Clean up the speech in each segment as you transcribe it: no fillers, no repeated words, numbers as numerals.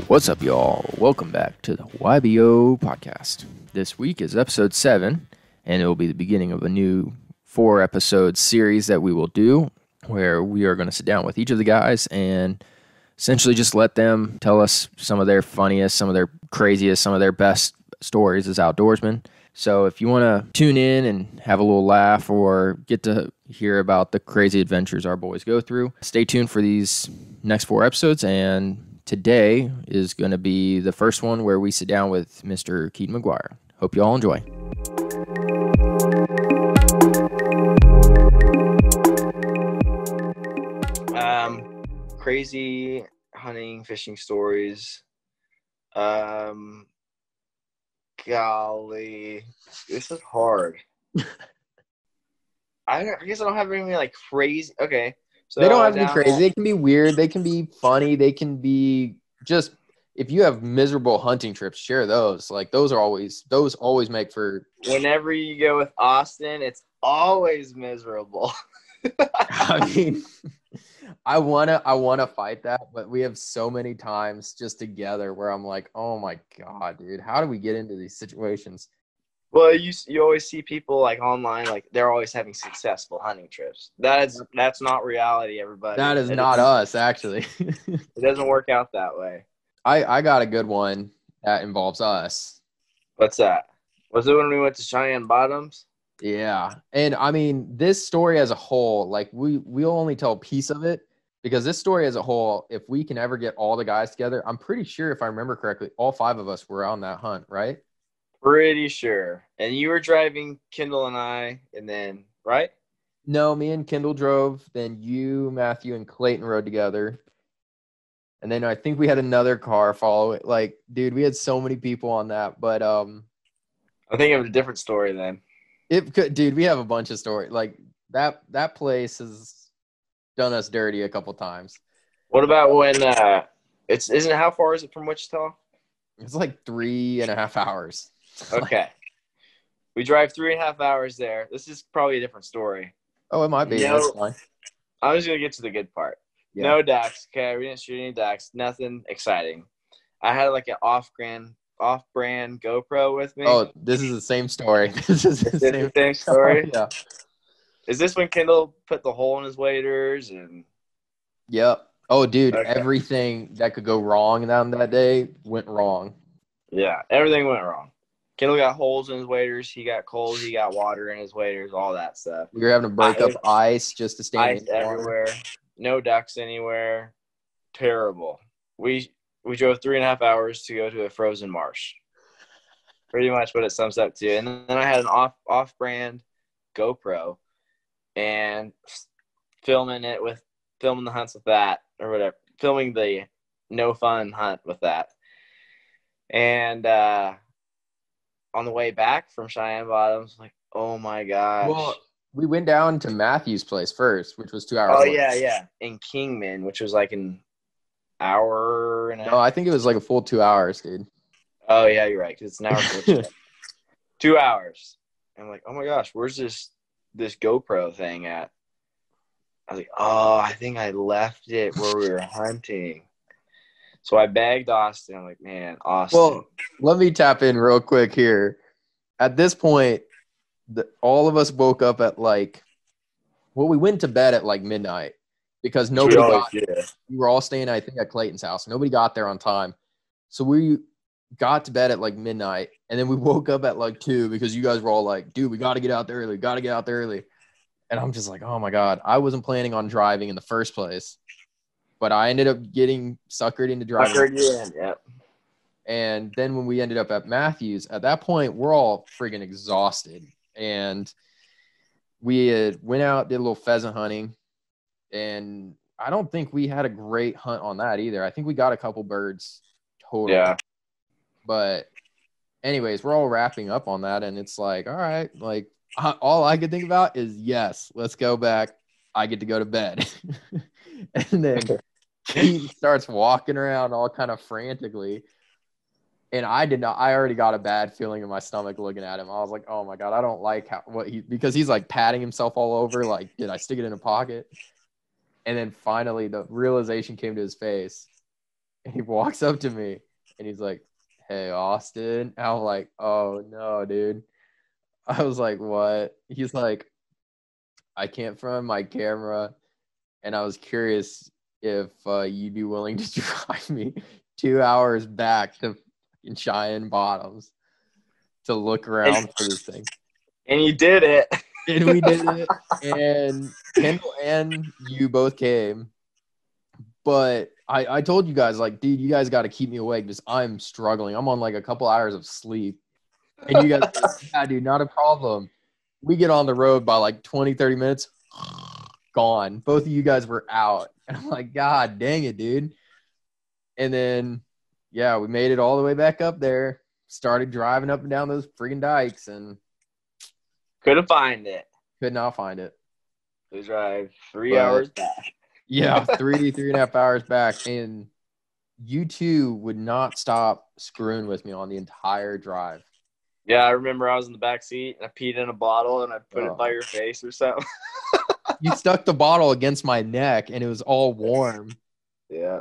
What's up, y'all? Welcome back to the YBO podcast. This week is episode 7, and it will be the beginning of a new 4-episode series that we will do, where we are going to sit down with each of the guys and essentially just let them tell us some of their funniest, some of their craziest, some of their best stories as outdoorsmen. So if you want to tune in and have a little laugh or get to hear about the crazy adventures our boys go through, stay tuned for these next 4 episodes. And today is going to be the first one where we sit down with Mr. Keaton McGuire. Hope you all enjoy. Crazy hunting, fishing stories. Golly, this is hard. I guess I don't have anything like crazy. Okay. So they don't have to be crazy. They can be weird. They can be funny. They can be just, if you have miserable hunting trips, share those. Like those always make for. Whenever you go with Austin, it's always miserable. I mean, I wanna fight that, but we have so many times just together where I'm like, oh my God, dude, how do we get into these situations? Well, you always see people like online, like they're always having successful hunting trips. That's not reality, everybody. That is not us, actually. It doesn't work out that way. I got a good one that involves us. What's that? Was it when we went to Cheyenne Bottoms? Yeah. And I mean, this story as a whole, like we'll only tell a piece of it because this story as a whole, if we can ever get all the guys together, I'm pretty sure if I remember correctly, all 5 of us were on that hunt, right? Pretty sure. And you were driving, Kendall and I, and then, right? No, me and Kendall drove. Then you, Matthew, and Clayton rode together. And then I think we had another car follow it. Like, dude, we had so many people on that. But I think it was a different story then. Dude, we have a bunch of stories. Like that place has done us dirty a couple times. What about when how far is it from Wichita? It's like 3.5 hours. Okay. We drive 3.5 hours there. This is probably a different story. Oh, it might be. That's fine. I'm just going to get to the good part. Yeah. No ducks. Okay. We didn't shoot any ducks. Nothing exciting. I had like an off-brand GoPro with me. Oh, this is the same story. This is the same story? Yeah. Is this when Kendall put the hole in his waders? Yep. Oh, dude, okay. Everything that could go wrong on that day went wrong. Yeah, everything went wrong. Kendall got holes in his waders. He got cold. He got water in his waders, all that stuff. We were having to break up ice just to stand in everywhere. No ducks anywhere. Terrible. We drove 3.5 hours to go to a frozen marsh. Pretty much what it sums up to. And then I had an off-brand GoPro and filming the hunts with that or whatever. Filming the no fun hunt with that. And on the way back from Cheyenne Bottoms, like, oh my gosh. Well, we went down to Matthew's place first, which was 2 hours away. Yeah. In Kingman, which was like an hour and a half. No, I think it was like a full 2 hours, dude. Oh, yeah, you're right, because it's an hour. 2 hours. And I'm like, oh my gosh, where's this GoPro thing at? I was like, oh, I think I left it where we were hunting. So I bagged Austin. I'm like, man, Austin. Well, let me tap in real quick here. At this point, all of us woke up at we went to bed at like midnight because nobody got there. We were all staying, I think, at Clayton's house. Nobody got there on time. So we got to bed at like midnight, and then we woke up at like 2 because you guys were all like, dude, we got to get out there early. And I'm just like, oh my God, I wasn't planning on driving in the first place. But I ended up getting suckered into driving. Yep. And then when we ended up at Matthew's, at that point, we're all friggin' exhausted. And we went out, did a little pheasant hunting. And I don't think we had a great hunt on that either. I think we got a couple birds total. Yeah. But anyways, we're all wrapping up on that. And it's like, all right, like all I could think about is, yes, let's go back. I get to go to bed. And then he starts walking around all kind of frantically. And I did not. I already got a bad feeling in my stomach looking at him. I was like, "Oh my god, I don't like because he's like patting himself all over. Like, did I stick it in a pocket?" And then finally, the realization came to his face, and he walks up to me, and he's like, "Hey, Austin." And I'm like, "Oh no, dude." I was like, "What?" He's like, "I can't find my camera, and I was curious if you'd be willing to drive me 2 hours back to Cheyenne Bottoms to look around for this thing." And you did it. And we did it. And Kendall and you both came. But I told you guys, like, dude, you guys got to keep me awake because I'm struggling. I'm on like a couple hours of sleep. And you guys are like, yeah, dude, not a problem. We get on the road by like 20, 30 minutes. Gone. Both of you guys were out. And I'm like, God dang it, dude. And then, yeah, we made it all the way back up there. Started driving up and down those freaking dikes and Couldn't find it. could not find it. We drive 3 But, hours back. yeah, 3.5 hours back. And you two would not stop screwing with me on the entire drive. Yeah, I remember I was in the back seat and I peed in a bottle and I put it by your face or something. You stuck the bottle against my neck and it was all warm. Yeah.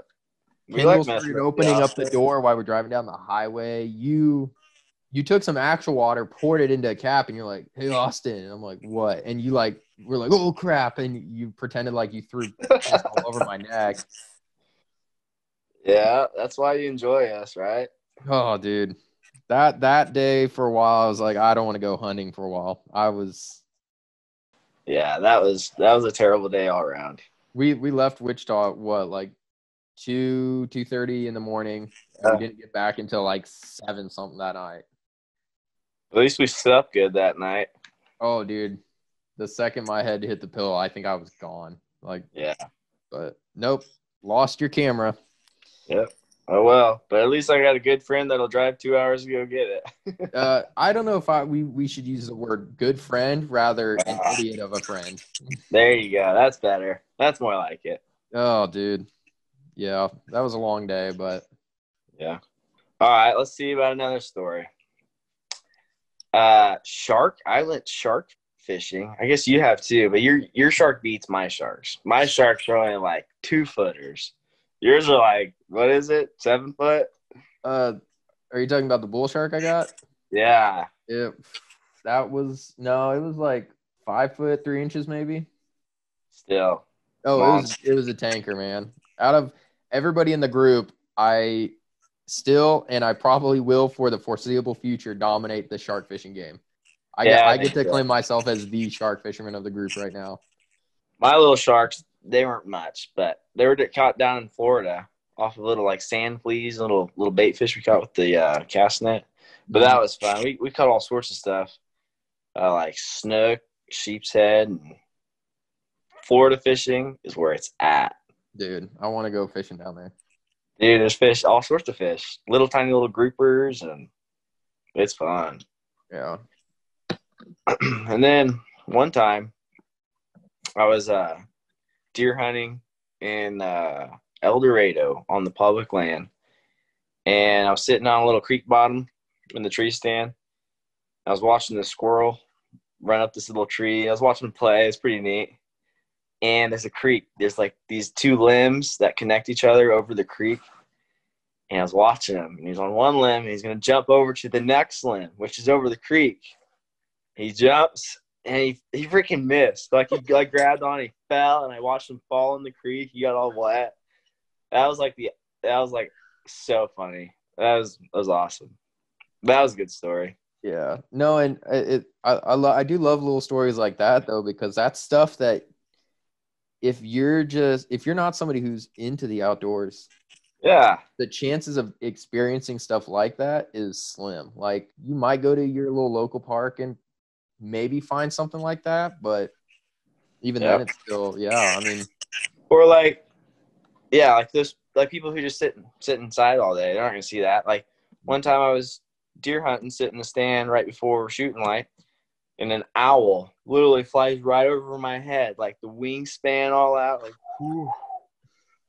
Kendall started opening up the door while we're driving down the highway. You took some actual water, poured it into a cap, and you're like, "Hey, Austin." And I'm like, "What?" And you like, we're like, "Oh crap!" And you pretended like you threw piss all over my neck. Yeah, that's why you enjoy us, right? Oh, dude, that day for a while, I was like, I don't want to go hunting for a while. Yeah, that was a terrible day all around. We left Wichita like 2:30 in the morning, and we didn't get back until like 7 something that night. At least we slept good that night. Oh, dude, the second my head hit the pillow, I think I was gone. Like, yeah, but nope, lost your camera. Yep. Oh well, but at least I got a good friend that'll drive 2 hours to go get it. I don't know if we should use the word good friend rather an idiot of a friend. There you go. That's better. That's more like it. Oh, dude. Yeah, that was a long day, but yeah. All right, let's see about another story. Shark. I went shark fishing. I guess you have too, but your shark beats my sharks. My sharks are only like 2-footers. Yours are like, what is it? 7 foot? Are you talking about the bull shark I got? Yeah. It was like 5 foot 3 inches maybe. Still. Oh, it was a tanker, man. Out of everybody in the group, I still and I probably will for the foreseeable future dominate the shark fishing game. I get to claim myself as the shark fisherman of the group right now. My little sharks, they weren't much, but they were caught down in Florida off of little like sand fleas, little bait fish we caught with the cast net. But that was fun. We caught all sorts of stuff, like snook, sheep's head, and Florida fishing is where it's at. Dude, I want to go fishing down there. Dude, there's fish, all sorts of fish, tiny little groupers, and it's fun. Yeah. And then one time, I was deer hunting in El Dorado on the public land, and I was sitting on a little creek bottom in the tree stand. I was watching the squirrel run up this little tree. I was watching him play. It's pretty neat. And there's a creek. There's like these 2 limbs that connect each other over the creek. And I was watching him. And he's on one limb. And he's going to jump over to the next limb, which is over the creek. He jumps, and he freaking missed. Like, he grabbed on, he fell, and I watched him fall in the creek. He got all wet. That was like so funny. That was awesome. That was a good story. Yeah. No, and I do love little stories like that though, because that's stuff that if you're not somebody who's into the outdoors, yeah, the chances of experiencing stuff like that is slim. Like, you might go to your little local park and maybe find something like that, but even then it's still, I mean, or like this, like people who just sit inside all day, they're not gonna see that. Like one time I was deer hunting, sitting in the stand right before shooting light, and an owl literally flies right over my head, like the wingspan all out, like whew.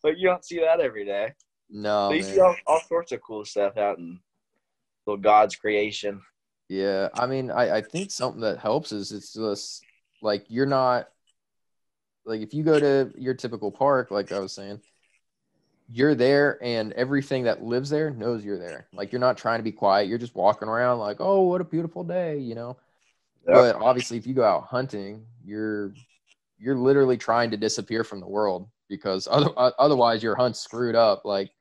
Like you don't see that every day. No, but you see all sorts of cool stuff out in little God's creation. Yeah, I mean, I think something that helps is it's just like you're not like if you go to your typical park, like I was saying, you're there and everything that lives there knows you're there. Like you're not trying to be quiet. You're just walking around like, oh, what a beautiful day, you know? Yep. But obviously if you go out hunting, you're literally trying to disappear from the world because otherwise your hunt's screwed up. Like,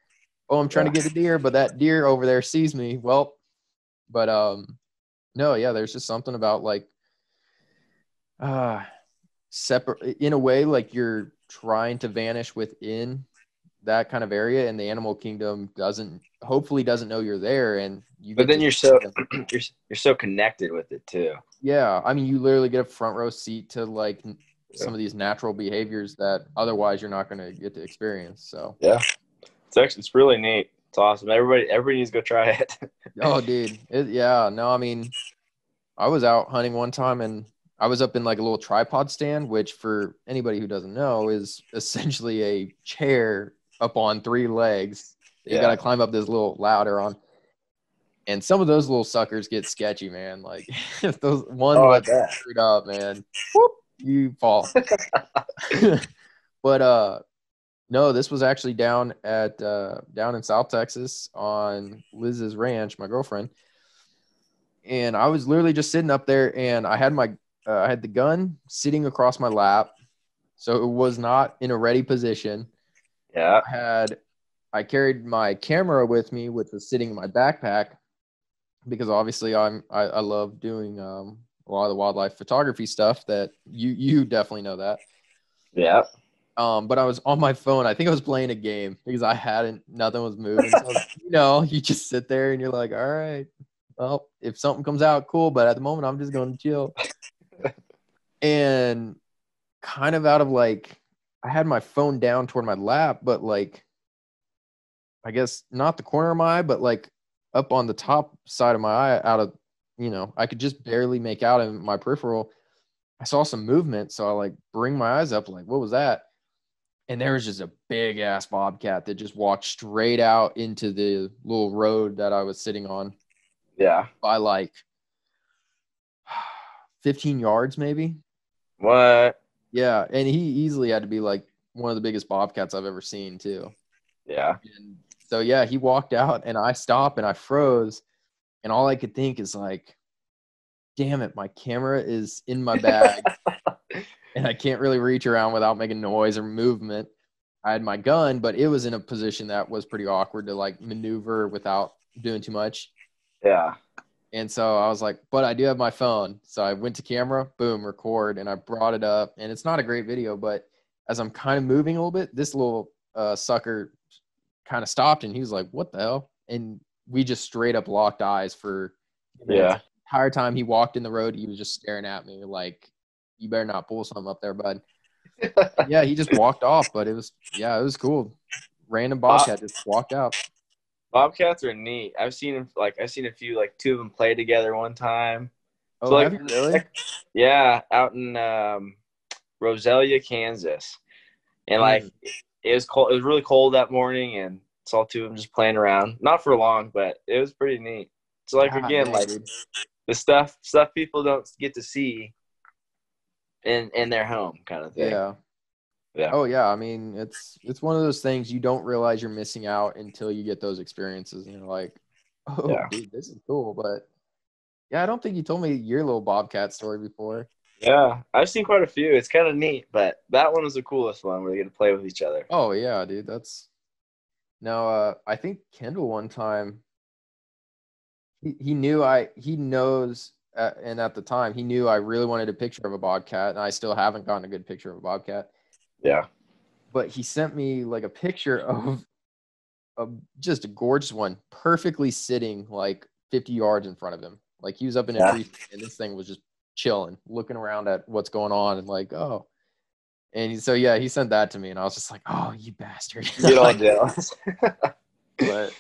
oh, I'm trying to get a deer, but that deer over there sees me. Well, but no, yeah, there's just something about like uh separate in a way like you're trying to vanish within that kind of area and the animal kingdom doesn't know you're there and you But get then to you're see so them. you're so connected with it too. Yeah, I mean you literally get a front row seat to like Yeah. some of these natural behaviors that otherwise you're not going to get to experience. So Yeah. It's really neat. It's awesome. Everybody needs to go try it. oh dude, yeah, no, I mean I was out hunting one time and I was up in like a little tripod stand, which for anybody who doesn't know is essentially a chair up on three legs. You got Yeah. to climb up this little ladder on. And some of those little suckers get sketchy, man. Like if those one Oh, I lets bet. screwed up, man, whoop, you fall. But no, this was actually down in South Texas on Liz's ranch, my girlfriend. And I was literally just sitting up there and I had the gun sitting across my lap. So it was not in a ready position. Yeah. I carried my camera with me, which was sitting in my backpack because obviously I love doing a lot of the wildlife photography stuff that you definitely know that. Yeah. But I was on my phone. I think I was playing a game because nothing was moving. So, you just sit there and you're like, all right, well, if something comes out, cool. But at the moment, I'm just going to chill. And kind of out of like, I had my phone down toward my lap, but like, I guess not the corner of my eye, but like up on the top side of my eye, I could just barely make out in my peripheral. I saw some movement. So I like bring my eyes up, like, what was that? And there was just a big ass bobcat that just walked straight out into the little road that I was sitting on Yeah. by like 15 yards, maybe. What? Yeah. And he easily had to be like one of the biggest bobcats I've ever seen, too. Yeah. And so, yeah, he walked out and I stopped and I froze. And all I could think is like, damn it, my camera is in my bag and I can't really reach around without making noise or movement. I had my gun, but it was in a position that was pretty awkward to like maneuver without doing too much. Yeah. And so I was like, but I do have my phone. So I went to camera, boom, record, and I brought it up. And it's not a great video, but as I'm kind of moving a little bit, this little sucker kind of stopped and he was like, what the hell? And we just straight up locked eyes for minutes. Yeah. The entire time he walked in the road, he was just staring at me like, you better not pull something up there, bud. Yeah, he just walked off, but it was cool. Random Bob, bobcat just walked out. Bobcats are neat. I've seen a few, like two of them play together one time. So Oh, have you really? yeah, out in Roselia, Kansas, and like Mm. it was cold. It was really cold that morning, and saw two of them just playing around. Not for long, but it was pretty neat. So like God again, dang, like dude. the stuff people don't get to see in their home, kind of thing. Yeah. Yeah. Oh yeah. I mean, it's one of those things you don't realize you're missing out until you get those experiences, and you're like, oh, Yeah. dude, this is cool. But yeah, I don't think you told me your little bobcat story before. Yeah, I've seen quite a few. It's kind of neat, but that one was the coolest one where they get to play with each other. Oh yeah, dude. That's now. I think Kendall one time he knows, and at the time he knew I really wanted a picture of a bobcat, and I still haven't gotten a good picture of a bobcat. Yeah. But he sent me like a picture of just a gorgeous one, perfectly sitting like 50 yards in front of him. Like he was up in a Yeah. tree, and this thing was just chilling, looking around at what's going on, and like, oh. And so yeah, he sent that to me, and I was just like, oh, you bastard. You get all Like, jealous. but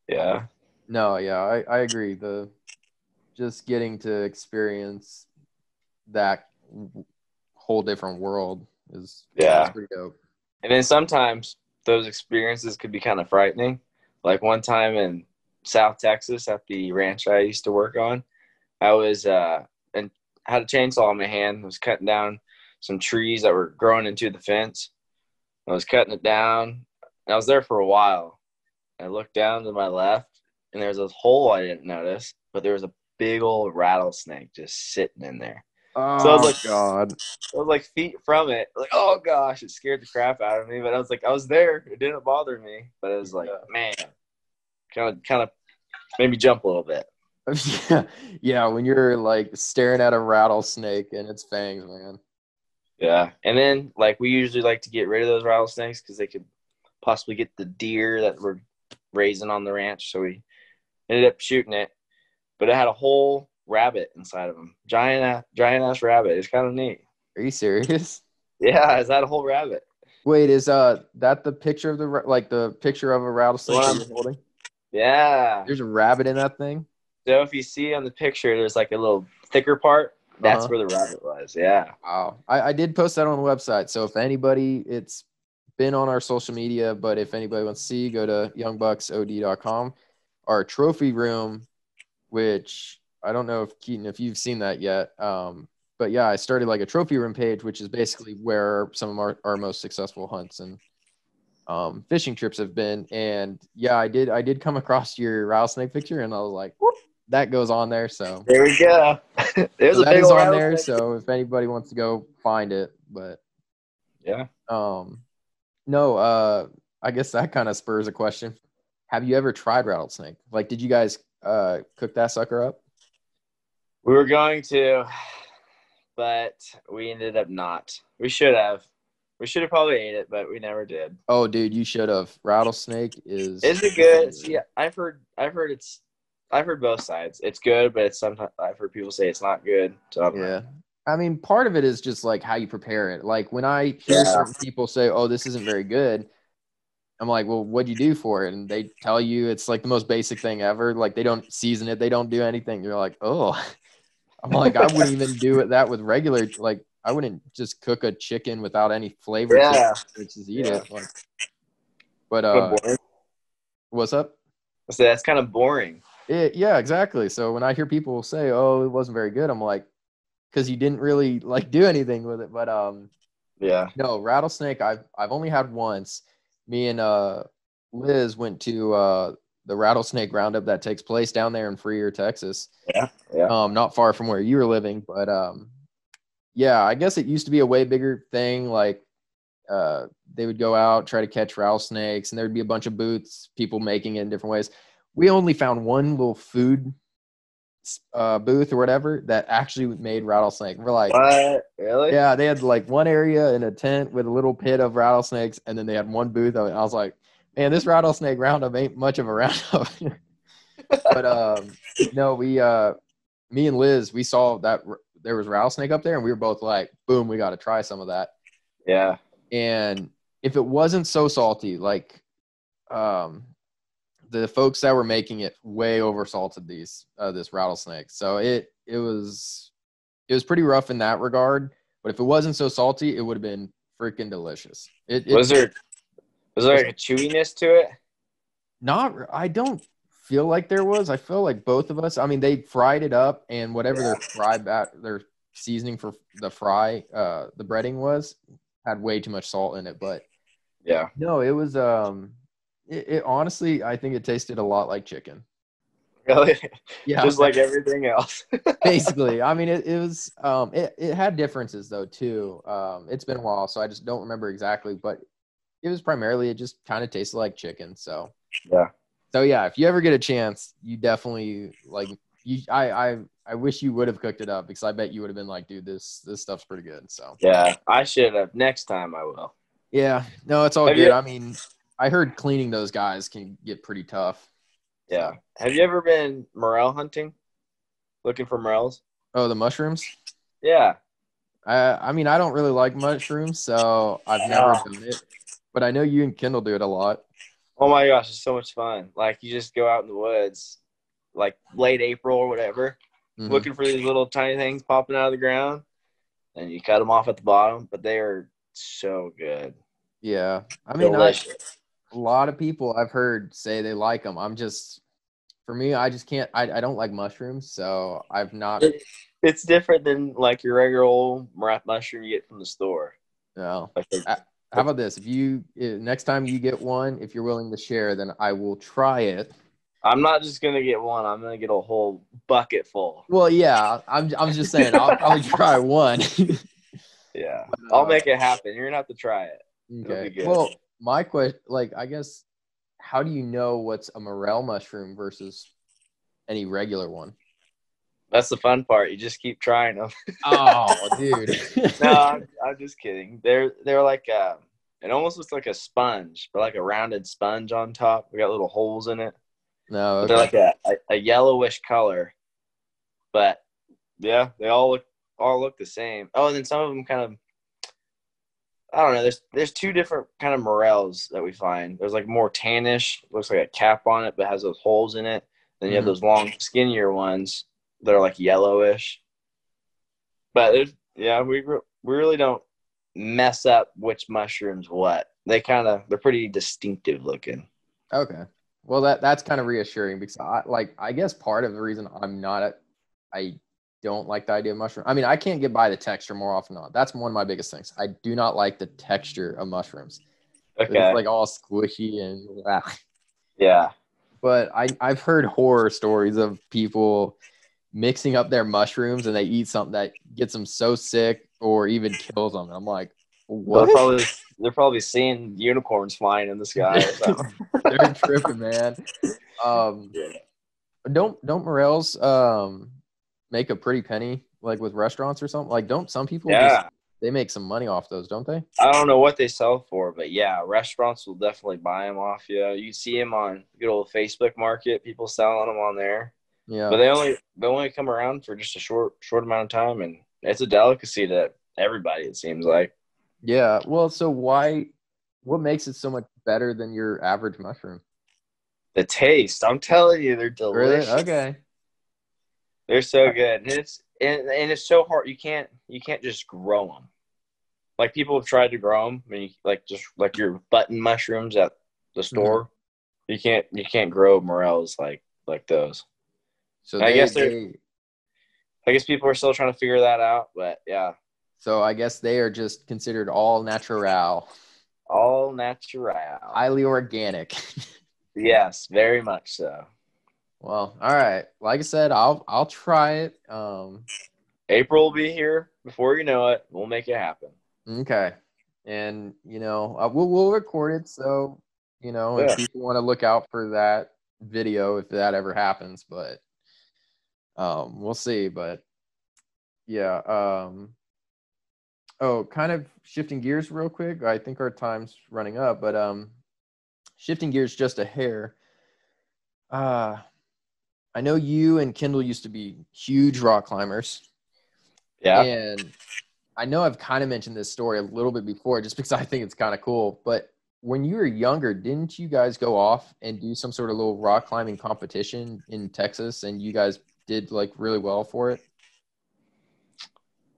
Yeah. no, yeah, I agree. The just getting to experience that whole different world is Yeah. pretty dope. And then sometimes those experiences could be kind of frightening. Like one time in South Texas at the ranch I used to work on. I was and had a chainsaw in my hand. I was cutting down some trees that were growing into the fence. I was cutting it down. I was there for a while. I looked down to my left, and there was a hole I didn't notice, but there was a big old rattlesnake just sitting in there. So Oh God. I was like feet from it. Like, oh gosh, it scared the crap out of me. But I was like, I was there. It didn't bother me. But it was like, man, kind of made me jump a little bit. Yeah, yeah. When you're like staring at a rattlesnake and its fangs, man. Yeah, and then like we usually like to get rid of those rattlesnakes because they could possibly get the deer that we're raising on the ranch. So we ended up shooting it, but it had a whole rabbit inside of him, giant ass rabbit. It's kind of neat. Are you serious? Yeah, is that a whole rabbit? Wait, is that the picture of the picture of a rattlesnake that you're holding? Yeah. There's a rabbit in that thing. So if you see on the picture, there's like a little thicker part. That's where the rabbit was. Yeah. Wow. I did post that on the website. So if anybody, it's been on our social media, but if anybody wants to see, go to youngbucksod.com. Our trophy room, which I don't know if Keaton, if you've seen that yet. But yeah, I started like a trophy room page, which is basically where some of our most successful hunts and fishing trips have been. And yeah, I did come across your rattlesnake picture, and I was like, whoop, that goes on there. So there we go. There's so a that big is old on there. rattlesnake. So if anybody wants to go find it, but Yeah. No, I guess that kind of spurs a question. Have you ever tried rattlesnake? Like, did you guys cook that sucker up? We were going to, but we ended up not. We should have. We should have probably ate it, but we never did. Oh, dude, you should have. Rattlesnake is. Is it good? See, I've heard both sides. It's good, but it's sometimes I've heard people say it's not good. So I don't know. I mean, part of it is just like how you prepare it. Like when I hear certain people say, "Oh, this isn't very good," I'm like, "Well, what'd you do for it?" And they tell you it's like the most basic thing ever. Like they don't season it, they don't do anything. You're like, "Oh," I'm like, I wouldn't even do that with regular. Like I wouldn't just cook a chicken without any flavor to it. Just eat it. Like, but what's up? So that's kind of boring. Yeah, exactly. So when I hear people say, "Oh, it wasn't very good," I'm like, because you didn't really like do anything with it. But no, rattlesnake. I've only had once. Me and Liz went to the rattlesnake roundup that takes place down there in Freer, Texas. Yeah. Not far from where you were living, but yeah, I guess it used to be a way bigger thing. Like they would go out, try to catch rattlesnakes, and there'd be a bunch of booths, people making it in different ways. We only found one little food booth or whatever that actually made rattlesnake. We're like, what? Really? Yeah, they had like one area in a tent with a little pit of rattlesnakes, and then they had one booth of it. I was like, man, this rattlesnake roundup ain't much of a roundup. But no, me and Liz, we saw that there was rattlesnake up there, and we were both like, boom, we got to try some of that. Yeah. And if it wasn't so salty, like the folks that were making it way oversalted this rattlesnake. So it was pretty rough in that regard. But if it wasn't so salty, it would have been freaking delicious. Was there like a chewiness to it? I don't feel like there was. I feel like both of us. I mean, they fried it up, and whatever their seasoning for the fry, the breading was, had way too much salt in it. But yeah, no, it was it honestly, I think it tasted a lot like chicken. really? Yeah, just like everything else. basically. I mean, it was it had differences though too. It's been a while, so I just don't remember exactly, but it was primarily, it just kind of tasted like chicken. So yeah, if you ever get a chance, you definitely like I wish you would have cooked it up, because I bet you would have been like, dude, this stuff's pretty good. So yeah, I should have. Next time I will. Yeah, no, it's all good. I mean, I heard cleaning those guys can get pretty tough. Yeah. So. Have you ever been morel hunting? Looking for morels? Oh, the mushrooms? Yeah. I mean, I don't really like mushrooms, so I've never done it. But I know you and Kendall do it a lot. Oh my gosh, it's so much fun. Like, you just go out in the woods, like late April or whatever, looking for these little tiny things popping out of the ground, and you cut them off at the bottom, but they are so good. Yeah. I mean, a lot of people I've heard say they like them. For me, I just can't. I don't like mushrooms, so I've not. It's different than like your regular old mushroom you get from the store. No. Like, How about this? Next time you get one, if you're willing to share, then I will try it. I'm not just gonna get one. I'm gonna get a whole bucket full. Well, yeah, I'm just saying I'll probably try one. Yeah, I'll make it happen. You're gonna have to try it. It'll be Okay. good. Well, my question, like, I guess, how do you know what's a morel mushroom versus any regular one? That's the fun part. You just keep trying them. Oh, dude. No, I'm just kidding. They're like it almost looks like a sponge, but like a rounded sponge on top. We got little holes in it. No, But they're okay. like a yellowish color. But yeah, they all look the same. Oh, and then some of them kind of, I don't know. There's two different kind of morels that we find. There's like more tannish, looks like a cap on it, but has those holes in it. Then you have those long, skinnier ones that are like yellowish. But yeah, we really don't mess up which mushrooms what. They're pretty distinctive looking. Okay. Well, that's kind of reassuring because I guess part of the reason I don't like the idea of mushroom. I mean, I can't get by the texture more often than not. That's one of my biggest things. I do not like the texture of mushrooms. It's Okay. like all squishy and Yeah. But I've heard horror stories of people mixing up their mushrooms and they eat something that gets them so sick or even kills them. And I'm like, what? They're probably seeing unicorns flying in the sky or something. They're tripping, man. Yeah. Don't morels make a pretty penny like with restaurants or something? Like, don't some people Yeah. they make some money off those, don't they? I don't know what they sell for, but yeah, restaurants will definitely buy them off you. You see them on good old Facebook Market, people selling them on there. But Yeah. they only come around for just a short amount of time, and it's a delicacy to everybody. It seems like Yeah. Well, so what makes it so much better than your average mushroom? the taste. I'm telling you, they're Really? delicious. Okay. They're so good, and it's so hard. You can't just grow them. Like people have tried to grow them, I mean, like just like your button mushrooms at the Mhm. store. You can't grow morels like those. So And I they guess they I guess people are still trying to figure that out, but yeah, so I guess they are just considered all natural, all natural. highly organic. Yes, very much so. Well, all right. Like I said, I'll try it. April will be here before you know it. We'll make it happen. Okay. And we'll record it so if Yeah. people want to look out for that video if that ever happens, but we'll see, but yeah, oh, kind of shifting gears real quick. I think our time's running up, but shifting gears just a hair. I know you and Kendall used to be huge rock climbers, Yeah. and I know I've kind of mentioned this story a little bit before just because I think it's kind of cool. But when you were younger, didn't you guys go off and do some sort of little rock climbing competition in Texas and you guys did like really well for it?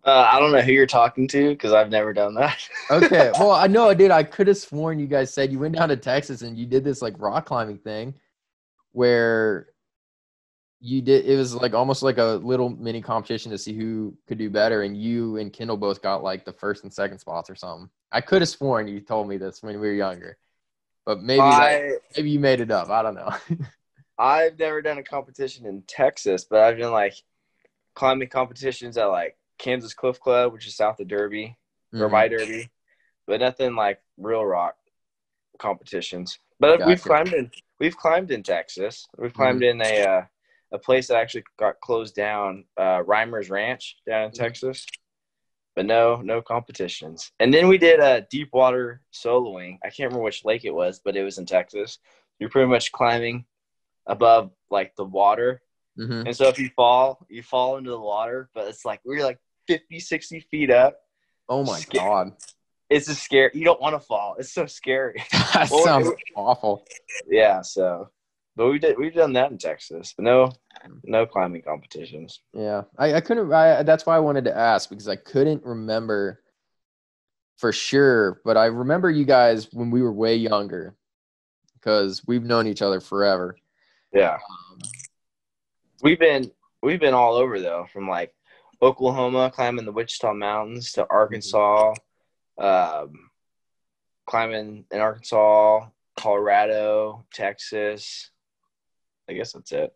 I don't know who you're talking to because I've never done that. Okay. Well, I know I did. I could have sworn you guys said you went down to Texas and you did this like rock climbing thing where it was like almost like a little mini competition to see who could do better, and you and Kendall both got like the first and second spots or something. I could have sworn you told me this when we were younger, but maybe you made it up. I don't know. I've never done a competition in Texas, but I've done like climbing competitions at like Kansas Cliff Club, which is south of Derby or Mm-hmm. by Derby, but nothing like real rock competitions. But Gotcha. we've climbed in Texas. We've Mm-hmm. climbed in a place that actually got closed down, Reimer's Ranch down in Mm-hmm. Texas. But no competitions. And then we did a deep water soloing. I can't remember which lake it was, but it was in Texas. You're pretty much climbing above like the water. Mm-hmm. And so if you fall into the water, but it's like we're like 50, 60 feet up. Oh my God. It's just scary. You don't want to fall. It's so scary. That sounds awful. Yeah, so but we've done that in Texas, but no climbing competitions. Yeah. I couldn't that's why I wanted to ask because I couldn't remember for sure, but I remember you guys when we were way younger because we've known each other forever. Yeah. Um, We've been all over though, from like Oklahoma, climbing the Wichita Mountains, to Arkansas, climbing in Arkansas, Colorado, Texas. I guess that's it.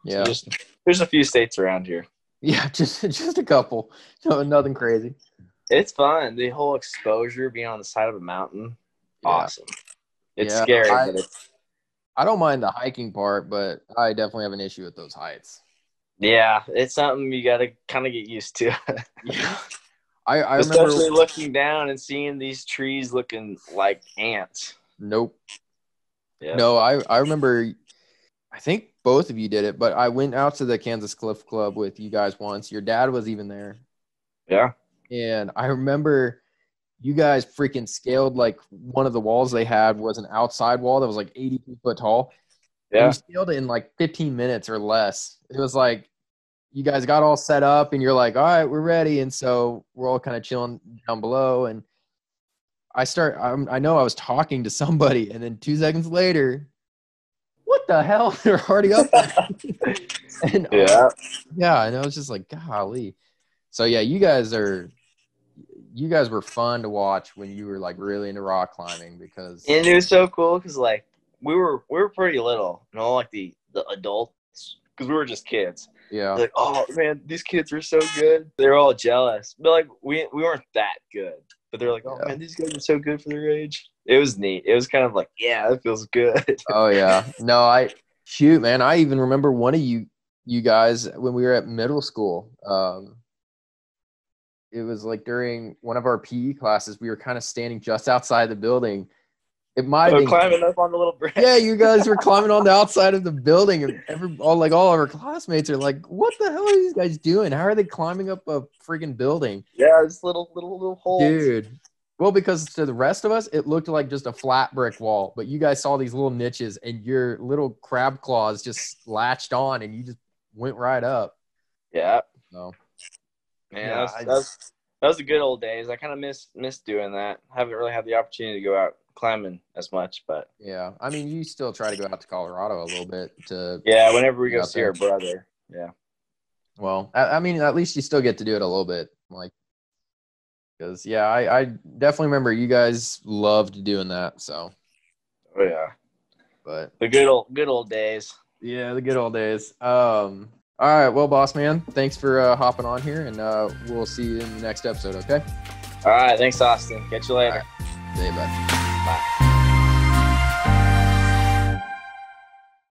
yeah. So there's a few states around here. Yeah, just a couple. No, nothing crazy. It's fun. The whole exposure, being on the side of a mountain, Yeah. awesome. It's Yeah, scary, but it's I don't mind the hiking part, but I definitely have an issue with those heights. yeah, it's something you got to kind of get used to. Yeah. I Especially remember. looking down and seeing these trees looking like ants. Nope. Yep. No, I remember. I think both of you did it, but I went out to the Kansas Cliff Club with you guys once. Your dad was even there. Yeah. And I remember you guys freaking scaled like one of the walls they had was an outside wall that was like 80 foot tall. And Yeah. you scaled it in like 15 minutes or less. It was like you guys got all set up and you're like, all right, we're ready. And so we're all kind of chilling down below. And I know I was talking to somebody, and then 2 seconds later, what the hell? They're already up there. And yeah, and I was just like, golly. So yeah, you guys were fun to watch when you were like really into rock climbing, because And it was so cool because like we were pretty little, and all like the adults, because we were just kids. yeah, Like, oh man, these kids are so good. They're all jealous, but like we weren't that good. But they're like, oh man, these guys are so good for their age. It was neat. It was kind of like, yeah, that feels good. oh yeah. No, I even remember one of you guys when we were at middle school. It was like during one of our PE classes, we were kind of standing just outside the building. It might have been climbing up on the little bridge. Yeah, you guys were climbing on the outside of the building, and all of our classmates are like, "What the hell are these guys doing? How are they climbing up a freaking building?" Yeah, this little holes. Dude. Well, because to the rest of us, it looked like just a flat brick wall, but you guys saw these little niches, and your little crab claws just latched on, and you just went right up. Yeah. So, man, that was the good old days. I kind of miss doing that. Haven't really had the opportunity to go out climbing as much, but yeah, I mean, you still try to go out to Colorado a little bit to. Yeah, whenever we go see our brother. Yeah. Well, I mean, at least you still get to do it a little bit, like, because yeah, I definitely remember you guys loved doing that. So. Oh yeah. But the good old days. Yeah, the good old days. All right, well, boss man, thanks for hopping on here, and we'll see you in the next episode. Okay. All right, thanks, Austin. Catch you later. Right. See you, bud.